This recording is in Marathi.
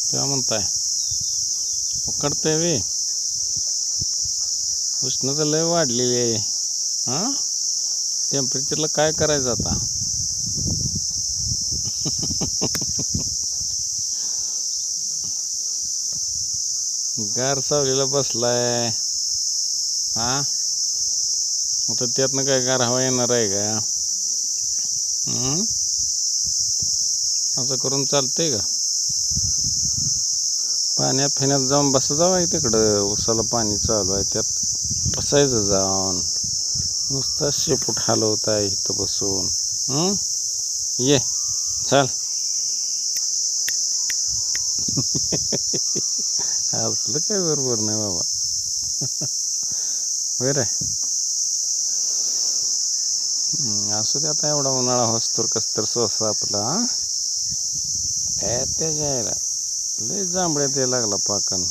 तेव्हा म्हणताय उकडतंय वे उष्णता लय वाढलेली आहे. हां टेम्परेचरला काय करायचं आता. गार सावलीला बसलाय. हां आता त्यातनं काय गार हवा येणार आहे का. असं करून चालतंय का. पाण्यात फिण्यात जाऊन बसा जावं आहे तिकडं उसाला पाणी चालू आहे त्यात बसायचं जाऊन. नुसता शेपूट हलवत आहे इथं बसून. ये चल. असलं काय बरोबर नाही बाबा. बरं असू दे आता एवढा उन्हाळा होसतोर कसतर सोसा आपला. त्याच्या यायला लय जांभळ्यात यायला लागला पाकन.